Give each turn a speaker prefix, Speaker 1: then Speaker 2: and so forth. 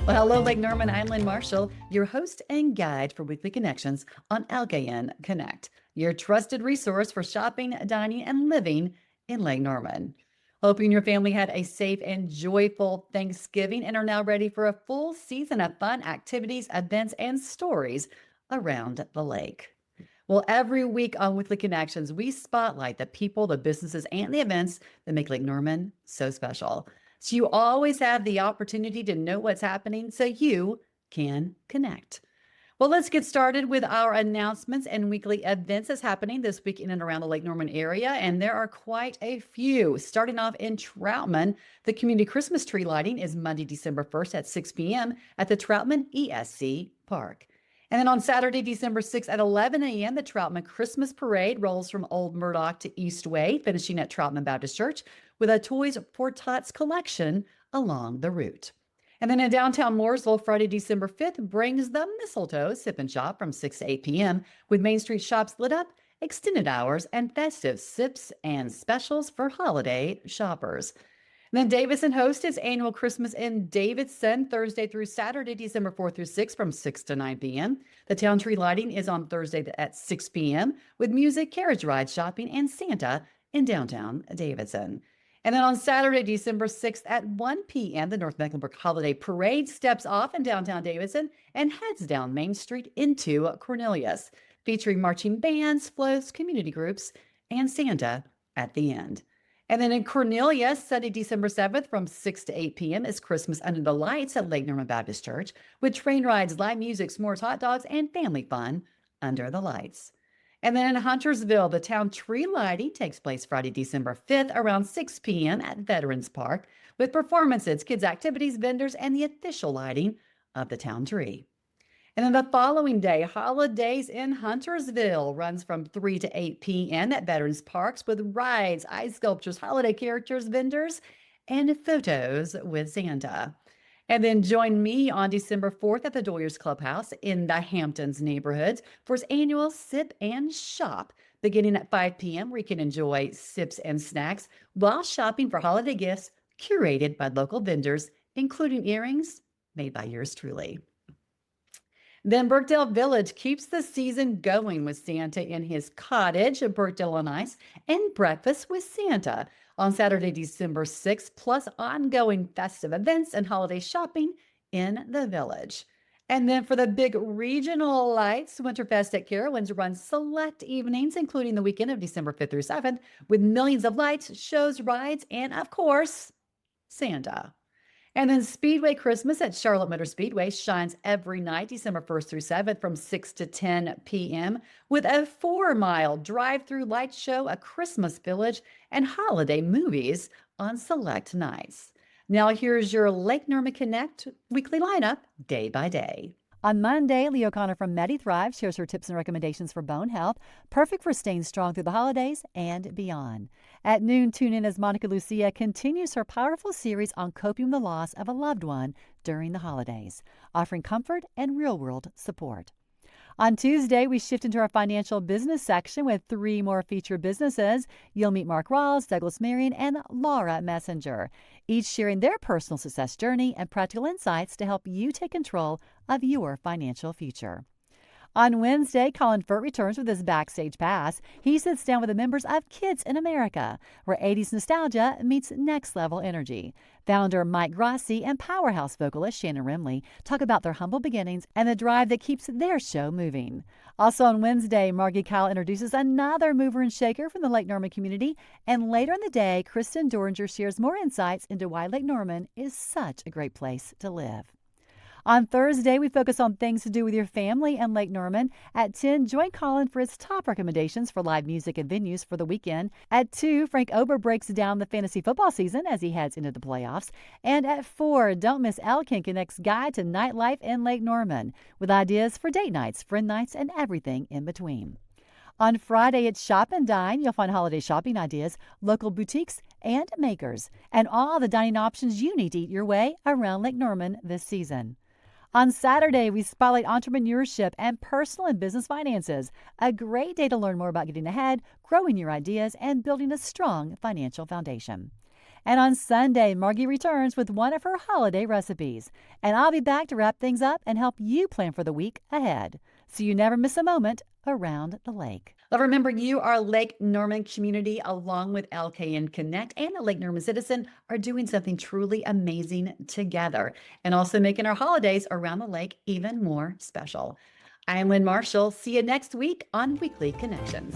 Speaker 1: Well, hello, Lake Norman. I'm Lynn Marshall, your host and guide for Weekly Connections on LKNConnect, your trusted resource for shopping, dining, and living in Lake Norman. Hoping your family had a safe and joyful Thanksgiving and are now ready for a full season of fun activities, events, and stories around the lake. Well, every week on Weekly Connections, we spotlight the people, the businesses, and the events that make Lake Norman so special. So you always have the opportunity to know what's happening so you can connect. Well, let's get started with our announcements and weekly events that's happening this week in and around the Lake Norman area. And there are quite a few. Starting off in Troutman, the community Christmas tree lighting is Monday, December 1st at 6 p.m. at the Troutman ESC Park. And then on Saturday, December 6th at 11 a.m., the Troutman Christmas Parade rolls from Old Murdoch to Eastway, finishing at Troutman Baptist Church with a Toys for Tots collection along the route. And then in downtown Mooresville, Friday, December 5th brings the Mistletoe Sip and Shop from 6 to 8 p.m. with Main Street shops lit up, extended hours, and festive sips and specials for holiday shoppers. And then Davidson hosts its annual Christmas in Davidson Thursday through Saturday, December 4th through 6th from 6 to 9 p.m. The town tree lighting is on Thursday at 6 p.m. with music, carriage ride, shopping, and Santa in downtown Davidson. And then on Saturday, December 6th at 1 p.m., the North Mecklenburg Holiday Parade steps off in downtown Davidson and heads down Main Street into Cornelius, featuring marching bands, floats, community groups, and Santa at the end. And then in Cornelius, Sunday, December 7th from 6 to 8 p.m. is Christmas Under the Lights at Lake Norman Baptist Church with train rides, live music, s'mores, hot dogs, and family fun under the lights. And then in Huntersville, the town tree lighting takes place Friday, December 5th around 6 p.m. at Veterans Park with performances, kids' activities, vendors, and the official lighting of the town tree. And then the following day, Holidays in Huntersville runs from 3 to 8 p.m. at Veterans Parks with rides, ice sculptures, holiday characters, vendors, and photos with Santa. And then join me on December 4th at the Doyers Clubhouse in the Hamptons neighborhoods for its annual Sip and Shop, beginning at 5 p.m., where you can enjoy sips and snacks while shopping for holiday gifts curated by local vendors, including earrings made by yours truly. Then Birkdale Village keeps the season going with Santa in his cottage, Birkdale on Ice, and Breakfast with Santa on Saturday, December 6th, plus ongoing festive events and holiday shopping in the village. And then for the big regional lights, Winterfest at Carowinds runs select evenings, including the weekend of December 5th through 7th, with millions of lights, shows, rides, and of course, Santa. And then Speedway Christmas at Charlotte Motor Speedway shines every night, December 1st through 7th from 6 to 10 p.m. with a 4-mile drive-through light show, a Christmas village, and holiday movies on select nights. Now here's your Lake Norman Connect weekly lineup day by day.
Speaker 2: On Monday, Lee O'Connor from MediThrive shares her tips and recommendations for bone health, perfect for staying strong through the holidays and beyond. At noon, tune in as Monica Lucia continues her powerful series on coping with the loss of a loved one during the holidays, offering comfort and real-world support. On Tuesday, we shift into our financial business section with 3 more featured businesses. You'll meet Mark Rawls, Douglas Marion, and Laura Messenger, each sharing their personal success journey and practical insights to help you take control of your financial future. On Wednesday, Colin Furt returns with his backstage pass. He sits down with the members of Kids in America, where 80s nostalgia meets next-level energy. Founder Mike Grassi and powerhouse vocalist Shannon Rimley talk about their humble beginnings and the drive that keeps their show moving. Also on Wednesday, Margie Kyle introduces another mover and shaker from the Lake Norman community. And later in the day, Kristen Doringer shares more insights into why Lake Norman is such a great place to live. On Thursday, we focus on things to do with your family and Lake Norman. At 10, join Colin for his top recommendations for live music and venues for the weekend. At 2, Frank Ober breaks down the fantasy football season as he heads into the playoffs. And at 4, don't miss LKNConnect's guide to nightlife in Lake Norman, with ideas for date nights, friend nights, and everything in between. On Friday, it's Shop and Dine. You'll find holiday shopping ideas, local boutiques, and makers, and all the dining options you need to eat your way around Lake Norman this season. On Saturday, we spotlight entrepreneurship and personal and business finances. A great day to learn more about getting ahead, growing your ideas, and building a strong financial foundation. And on Sunday, Margie returns with one of her holiday recipes. And I'll be back to wrap things up and help you plan for the week ahead, so you never miss a moment around the lake.
Speaker 1: Well, remember, you, our Lake Norman community, along with LKN Connect and the Lake Norman Citizen, are doing something truly amazing together and also making our holidays around the lake even more special. I'm Lynn Marshall. See you next week on Weekly Connections.